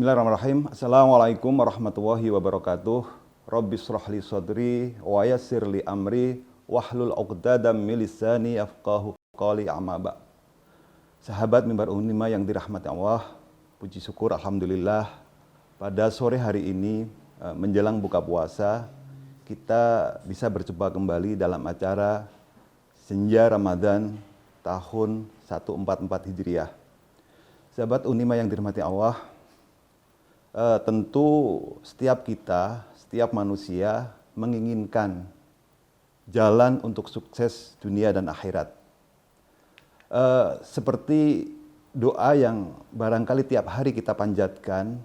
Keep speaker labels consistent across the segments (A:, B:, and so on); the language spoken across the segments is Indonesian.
A: Bismillahirrahmanirrahim. Assalamualaikum warahmatullahi wabarakatuh. Rabbis shrah li sadri wa yassir li amri wahlul 'uqdatam min lisani yafqahu qawli amma ba'. Sahabat Mimbar Unima yang dirahmati Allah, puji syukur alhamdulillah pada sore hari ini menjelang buka puasa kita bisa berjumpa kembali dalam acara Senja Ramadan tahun 1444 Hijriah. Sahabat Unima yang dirahmati Allah, tentu setiap kita, setiap manusia menginginkan jalan untuk sukses dunia dan akhirat. Seperti doa yang barangkali tiap hari kita panjatkan,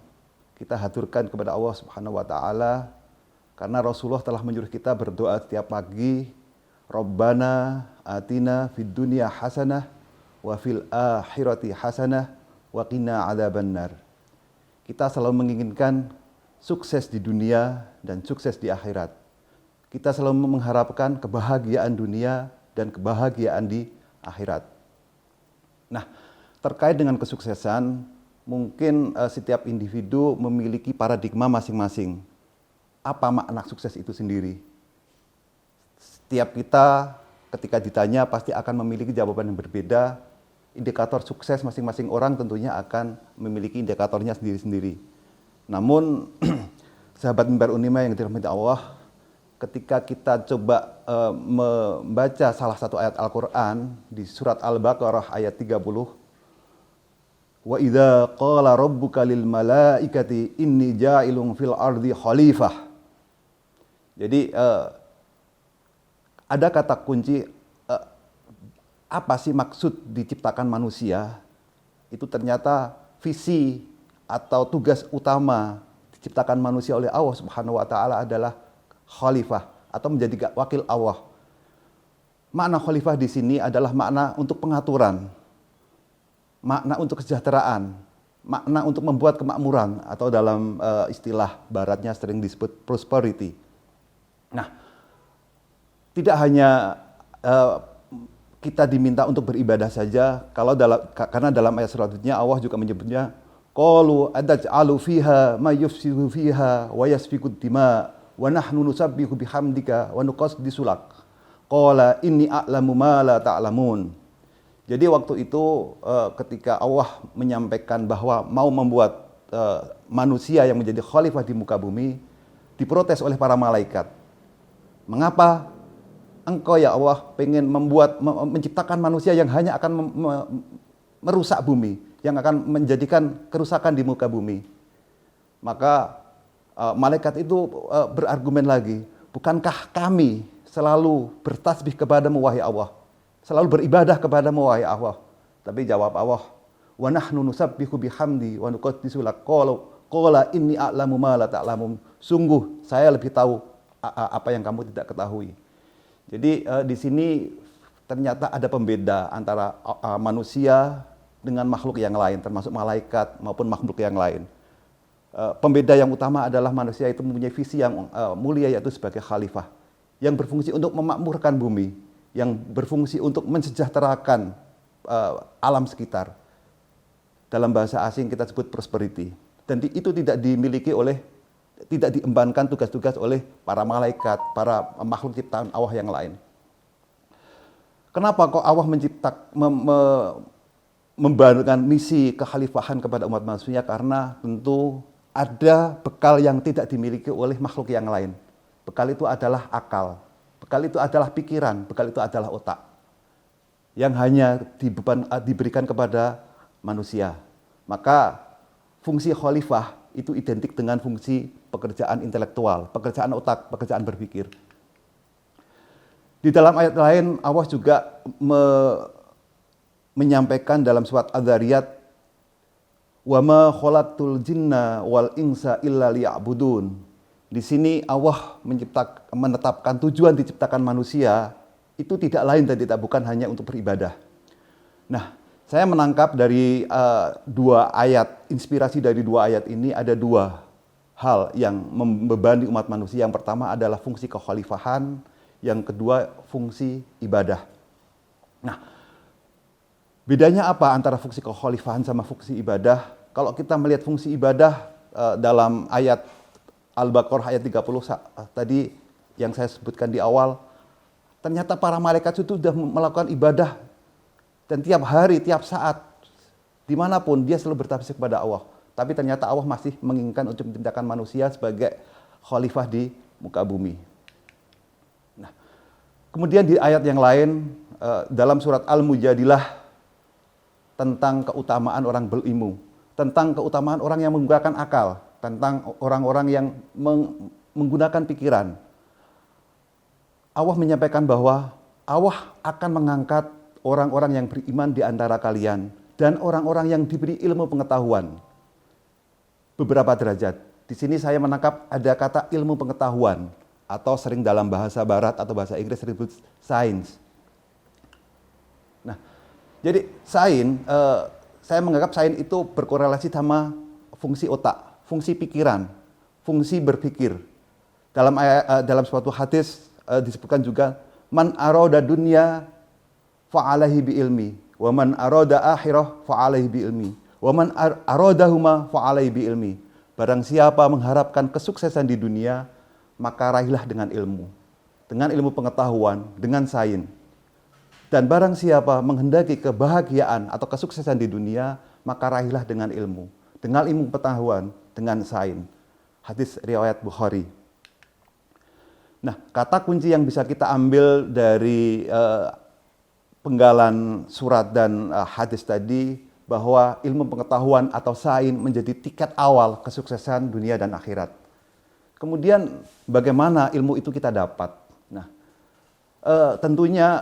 A: kita haturkan kepada Allah Subhanahu wa Ta'ala, karena Rasulullah telah menyuruh kita berdoa setiap pagi, Rabbana atina fid dunya hasanah wa fil akhirati hasanah wa qina adzabannar. Kita selalu menginginkan sukses di dunia dan sukses di akhirat. Kita selalu mengharapkan kebahagiaan dunia dan kebahagiaan di akhirat. Nah, terkait dengan kesuksesan, mungkin setiap individu memiliki paradigma masing-masing. Apa makna sukses itu sendiri? Setiap kita ketika ditanya pasti akan memiliki jawaban yang berbeda. Indikator sukses masing-masing orang tentunya akan memiliki indikatornya sendiri-sendiri. Namun, sahabat Mimbar Unima yang dirahmati Allah, ketika kita coba membaca salah satu ayat Al-Quran di surat Al-Baqarah ayat 30, wa idza qala rabbuka lil malaikati inni ja'ilun fil ardi khalifah. Jadi ada kata kunci, apa sih maksud diciptakan manusia? Itu ternyata visi atau tugas utama diciptakan manusia oleh Allah Subhanahu wa Ta'ala adalah khalifah atau menjadi wakil Allah. Makna khalifah di sini adalah makna untuk pengaturan, makna untuk kesejahteraan, makna untuk membuat kemakmuran, atau dalam istilah baratnya sering disebut prosperity. Nah, tidak hanya kita diminta untuk beribadah saja, karena dalam ayat selanjutnya Allah juga menyebutnya qalu ataj'alu fiha may yufsidu fiha wa yasfikud dima wa nahnu nusabbihu bihamdika wa nuqaddisu lak qala inni a'lamu ma la ta'lamun. Jadi waktu itu ketika Allah menyampaikan bahwa mau membuat manusia yang menjadi khalifah di muka bumi, diprotes oleh para malaikat. Mengapa Engkau ya Allah pengen menciptakan manusia yang hanya akan merusak bumi, yang akan menjadikan kerusakan di muka bumi? Maka malaikat itu berargumen lagi, bukankah kami selalu bertasbih kepadamu wahai Allah, selalu beribadah kepadamu wahai Allah? Tapi jawab Allah, wa nahnu nusabbihu bihamdi wa nuqaddisu lak qala inni a'lamu ma la ta'lamun. Sungguh saya lebih tahu apa yang kamu tidak ketahui. Jadi di sini ternyata ada pembeda antara manusia dengan makhluk yang lain, termasuk malaikat maupun makhluk yang lain. Pembeda yang utama adalah manusia itu mempunyai visi yang mulia, yaitu sebagai khalifah, yang berfungsi untuk memakmurkan bumi, yang berfungsi untuk mensejahterakan alam sekitar. Dalam bahasa asing kita sebut prosperity. Dan itu tidak diembankan tugas-tugas oleh para malaikat, para makhluk ciptaan Allah yang lain. Kenapa kok Allah membangunkan misi kekhalifahan kepada umat manusia? Karena tentu ada bekal yang tidak dimiliki oleh makhluk yang lain. Bekal itu adalah akal, bekal itu adalah pikiran, bekal itu adalah otak, yang hanya diberikan kepada manusia. Maka fungsi khalifah itu identik dengan fungsi pekerjaan intelektual, pekerjaan otak, pekerjaan berpikir. Di dalam ayat lain Allah juga menyampaikan dalam surat Adz-Dzariyat, wa ma khalaqtul jinna wal insa illa liya'budun. Di sini Allah menetapkan tujuan diciptakan manusia itu tidak lain dan tidak bukan hanya untuk beribadah. Nah, saya menangkap dari dua ayat, inspirasi dari dua ayat ini ada dua hal yang membebani umat manusia. Yang pertama adalah fungsi kekhalifahan, yang kedua fungsi ibadah. Nah, bedanya apa antara fungsi kekhalifahan sama fungsi ibadah? kalau kita melihat fungsi ibadah dalam ayat Al-Baqarah ayat 30 tadi yang saya sebutkan di awal, ternyata para malaikat itu sudah melakukan ibadah dan tiap hari, tiap saat, dimanapun dia selalu bertasbih kepada Allah. Tapi ternyata Allah masih menginginkan untuk menciptakan manusia sebagai khalifah di muka bumi. Nah, kemudian di ayat yang lain dalam surat Al-Mujadilah tentang keutamaan orang berilmu, tentang keutamaan orang yang menggunakan akal, tentang orang-orang yang menggunakan pikiran. Allah menyampaikan bahwa Allah akan mengangkat orang-orang yang beriman di antara kalian dan orang-orang yang diberi ilmu pengetahuan. Beberapa derajat. Di sini saya menangkap ada kata ilmu pengetahuan atau sering dalam bahasa barat atau bahasa Inggris disebut science. Nah, jadi saya menganggap sains itu berkorelasi sama fungsi otak, fungsi pikiran, fungsi berpikir. Dalam suatu hadis disebutkan juga man arada dunya fa'alaihi bi ilmi wa man arada akhirah fa'alaihi bi ilmi wa man aradahuma fa'alaihi bi ilmi. Barang siapa mengharapkan kesuksesan di dunia, maka raihlah dengan ilmu pengetahuan, dengan sains. Dan barang siapa menghendaki kebahagiaan atau kesuksesan di dunia, maka raihlah dengan ilmu pengetahuan, dengan sains. Hadis riwayat Bukhari. Nah, kata kunci yang bisa kita ambil dari penggalan surat dan hadis tadi, bahwa ilmu pengetahuan atau sains menjadi tiket awal kesuksesan dunia dan akhirat. Kemudian bagaimana ilmu itu kita dapat? Nah, tentunya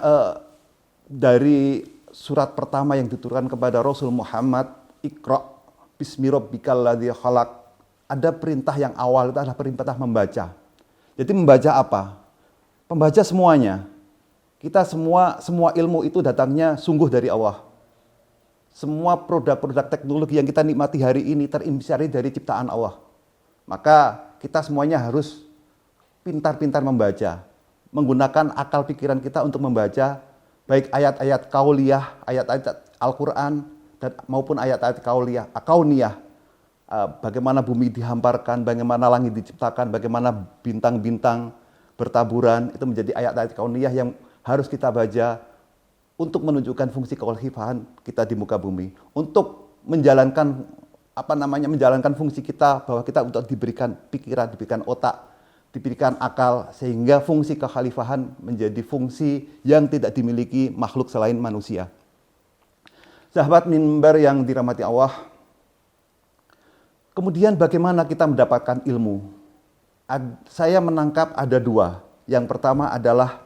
A: dari surat pertama yang diturunkan kepada Rasul Muhammad, Iqra bismi rabbikal ladzi khalaq, ada perintah yang awal itu adalah perintah membaca. Jadi membaca apa? Membaca semuanya. Kita semua ilmu itu datangnya sungguh dari Allah. Semua produk-produk teknologi yang kita nikmati hari ini terinspirasi dari ciptaan Allah. Maka kita semuanya harus pintar-pintar membaca, menggunakan akal pikiran kita untuk membaca baik ayat-ayat kauliyah, ayat-ayat Al-Quran, dan maupun ayat-ayat kauniyah. Bagaimana bumi dihamparkan, bagaimana langit diciptakan, bagaimana bintang-bintang bertaburan, itu menjadi ayat-ayat kauniyah yang harus kita baca untuk menunjukkan fungsi kekhalifahan kita di muka bumi, untuk menjalankan fungsi kita, bahwa kita untuk diberikan pikiran, diberikan otak, diberikan akal, sehingga fungsi kekhalifahan menjadi fungsi yang tidak dimiliki makhluk selain manusia. Sahabat mimbar yang dirahmati Allah, kemudian bagaimana kita mendapatkan ilmu? Saya menangkap ada dua. Yang pertama adalah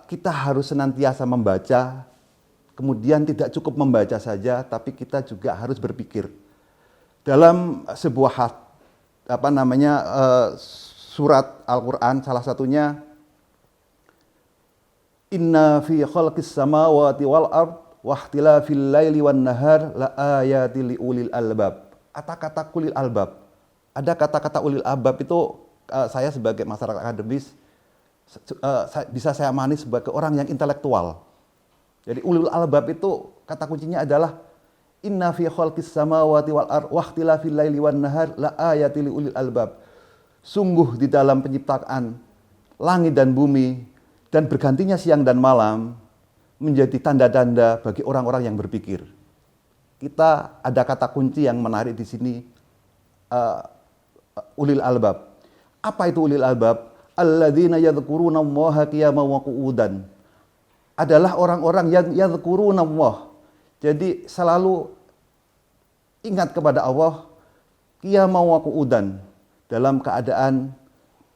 A: kita harus senantiasa membaca, kemudian tidak cukup membaca saja, tapi kita juga harus berpikir. Dalam sebuah surat Al-Quran, salah satunya, Inna fi khalqis samawati wal ard wa ikhtilafil laili wan nahar la ayatil liulil albab. Kata-kata ulil albab. Ada kata-kata ulil albab itu saya sebagai masyarakat akademis bisa saya amani sebagai orang yang intelektual. Jadi ulul albab itu kata kuncinya adalah inna fi khalqis samawati wal ard wa ikhtilafil laili wan nahar la ayatil ulil albab. Sungguh di dalam penciptaan langit dan bumi dan bergantinya siang dan malam menjadi tanda-tanda bagi orang-orang yang berpikir. Kita ada kata kunci yang menarik di sini, ulil albab. Apa itu ulil albab? Alladzina yadhkuruna Allaha qiyaman wa qu'udan. Adalah orang-orang yang yadhkuruna Allah. Jadi selalu ingat kepada Allah qiyaman wa qu'udan, dalam keadaan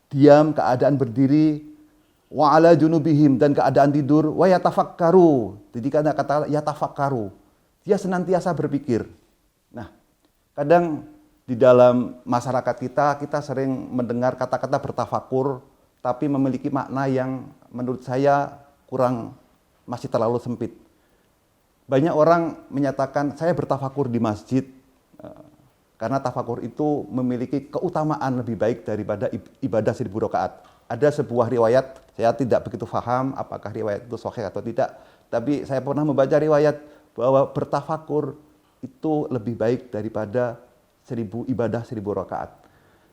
A: diam, keadaan berdiri, wa ala junubihim, dan keadaan tidur, wa yatafakkaru. Jadi kata yatafakkaru, dia senantiasa berpikir. Nah, kadang di dalam masyarakat kita sering mendengar kata-kata bertafakur, tapi memiliki makna yang menurut saya masih terlalu sempit. Banyak orang menyatakan saya bertafakur di masjid, karena tafakur itu memiliki keutamaan lebih baik daripada ibadah 1000 rakaat. Ada sebuah riwayat, saya tidak begitu paham apakah riwayat itu sahih atau tidak, tapi saya pernah membaca riwayat bahwa bertafakur itu lebih baik daripada 1000 ibadah 1000 rakaat.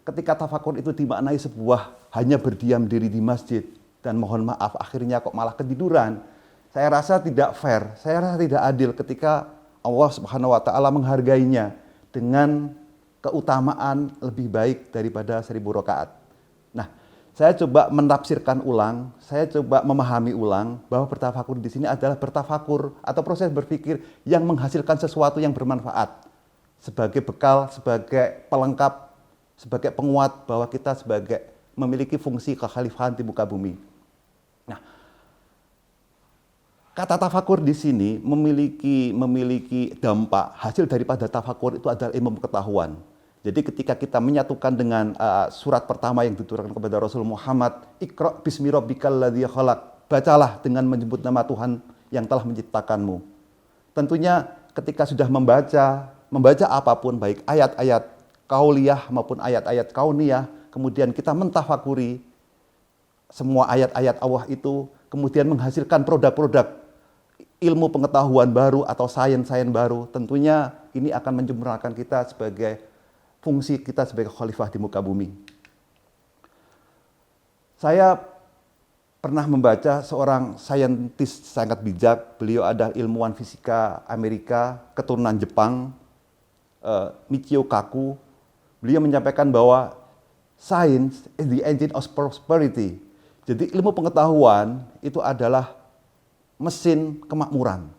A: Ketika tafakur itu dimaknai sebuah hanya berdiam diri di masjid dan mohon maaf akhirnya kok malah ketiduran, saya rasa tidak fair, saya rasa tidak adil ketika Allah Subhanahu wa taala menghargainya dengan keutamaan lebih baik daripada 1000 rakaat. Nah, saya coba menafsirkan ulang, saya coba memahami ulang bahwa bertafakur di sini adalah bertafakur atau proses berpikir yang menghasilkan sesuatu yang bermanfaat sebagai bekal, sebagai pelengkap, sebagai penguat bahwa kita sebagai memiliki fungsi kekhalifahan di muka bumi. Nah, kata tafakur di sini memiliki dampak. Hasil daripada tafakur itu adalah ilmu pengetahuan. Jadi ketika kita menyatukan dengan surat pertama yang diturunkan kepada Rasul Muhammad, Iqra bismi rabbikal ladzi khalaq. Bacalah dengan menyebut nama Tuhan yang telah menciptakanmu. Tentunya ketika sudah membaca apapun baik ayat-ayat kauliyah maupun ayat-ayat kauniyah, kemudian kita mentafakuri semua ayat-ayat Allah itu, kemudian menghasilkan produk-produk ilmu pengetahuan baru atau sains baru, tentunya ini akan menyempurnakan kita sebagai fungsi kita sebagai khalifah di muka bumi. Saya pernah membaca seorang saintis sangat bijak, beliau adalah ilmuwan fisika Amerika, keturunan Jepang, Michio Kaku. Beliau menyampaikan bahwa science is the engine of prosperity. Jadi ilmu pengetahuan itu adalah mesin kemakmuran.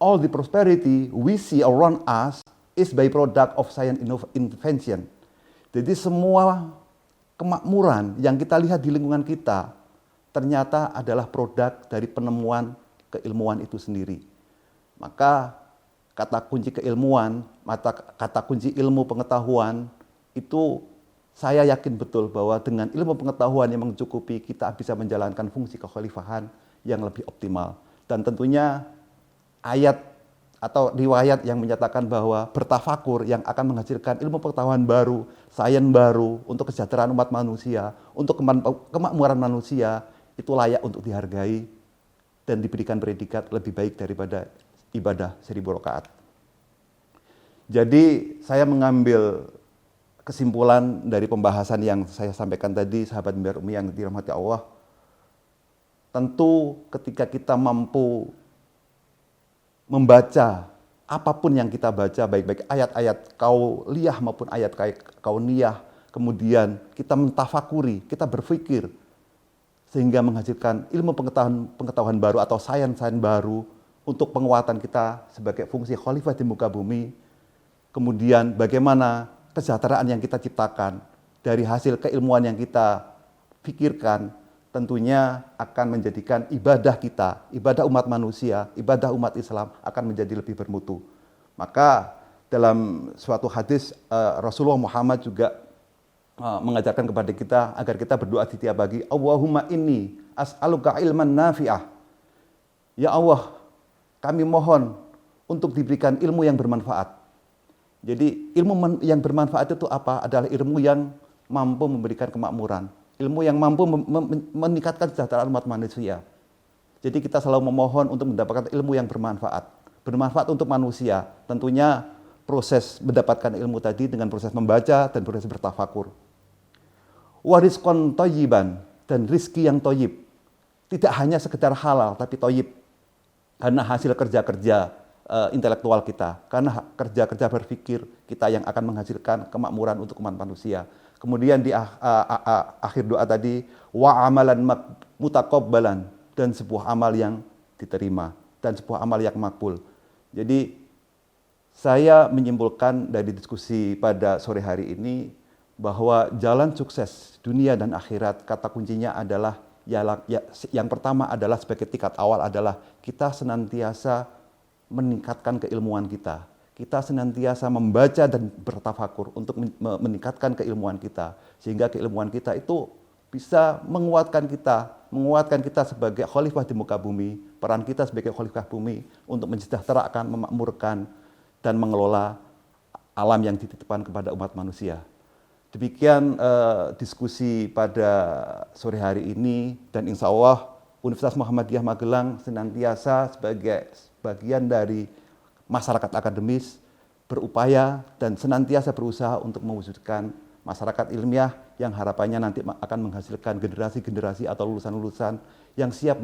A: All the prosperity we see around us is by product of science invention. Jadi semua kemakmuran yang kita lihat di lingkungan kita ternyata adalah produk dari penemuan keilmuan itu sendiri. Maka kata kunci keilmuan, kata kunci ilmu pengetahuan itu saya yakin betul bahwa dengan ilmu pengetahuan yang mencukupi kita bisa menjalankan fungsi kekhalifahan yang lebih optimal. Dan tentunya ayat atau riwayat yang menyatakan bahwa bertafakur yang akan menghasilkan ilmu pengetahuan baru, sains baru untuk kesejahteraan umat manusia, untuk kemakmuran manusia, itu layak untuk dihargai dan diberikan predikat lebih baik daripada ibadah 1000 rakaat. Jadi saya mengambil kesimpulan dari pembahasan yang saya sampaikan tadi, sahabat Mimbar Umi yang dirahmati Allah, tentu ketika kita mampu membaca apapun yang kita baca, baik-baik ayat-ayat kauliyah maupun ayat kauniyah, kemudian kita mentafakuri, kita berpikir, sehingga menghasilkan ilmu pengetahuan baru atau sains baru untuk penguatan kita sebagai fungsi khalifah di muka bumi. Kemudian bagaimana kesejahteraan yang kita ciptakan dari hasil keilmuan yang kita pikirkan, tentunya akan menjadikan ibadah kita, ibadah umat manusia, ibadah umat Islam akan menjadi lebih bermutu. Maka dalam suatu hadis Rasulullah Muhammad juga mengajarkan kepada kita agar kita berdoa di tiap pagi, Allahumma inni as'aluka ilman nafi'ah. Ya Allah, kami mohon untuk diberikan ilmu yang bermanfaat. Jadi ilmu yang bermanfaat itu apa? Adalah ilmu yang mampu memberikan kemakmuran. Ilmu yang mampu meningkatkan kesejahteraan umat manusia. Jadi kita selalu memohon untuk mendapatkan ilmu yang bermanfaat. Bermanfaat untuk manusia. Tentunya proses mendapatkan ilmu tadi dengan proses membaca dan proses bertafakur. Warizqan thayyiban, dan rizki yang thayyib. Tidak hanya sekedar halal tapi thayyib. Karena hasil kerja-kerja intelektual kita, karena kerja-kerja berpikir kita yang akan menghasilkan kemakmuran untuk umat manusia. Kemudian di akhir doa tadi, wa amalan mutaqabbalan, dan sebuah amal yang diterima dan sebuah amal yang makbul. Jadi saya menyimpulkan dari diskusi pada sore hari ini bahwa jalan sukses dunia dan akhirat, kata kuncinya adalah yang pertama adalah sebagai tingkat awal adalah kita senantiasa meningkatkan keilmuan kita. Kita senantiasa membaca dan bertafakur untuk meningkatkan keilmuan kita. Sehingga keilmuan kita itu bisa menguatkan kita sebagai khalifah di muka bumi, peran kita sebagai khalifah bumi untuk mensejahterakan, memakmurkan, dan mengelola alam yang dititipkan kepada umat manusia. Demikian diskusi pada sore hari ini, dan insya Allah Universitas Muhammadiyah Magelang senantiasa sebagai bagian dari masyarakat akademis berupaya dan senantiasa berusaha untuk mewujudkan masyarakat ilmiah yang harapannya nanti akan menghasilkan generasi-generasi atau lulusan-lulusan yang siap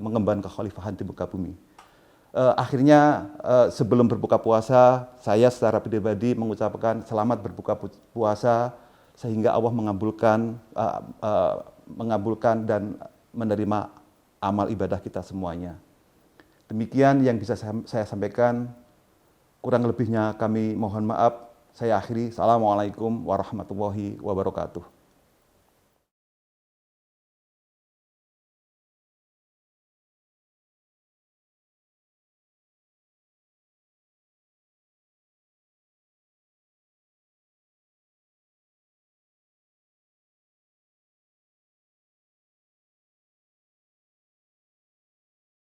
A: mengemban kekhalifahan di muka bumi. Akhirnya sebelum berbuka puasa, saya secara pribadi mengucapkan selamat berbuka puasa sehingga Allah mengabulkan dan menerima amal ibadah kita semuanya. Demikian yang bisa saya sampaikan. Kurang lebihnya kami mohon maaf. Saya akhiri. Assalamualaikum warahmatullahi wabarakatuh.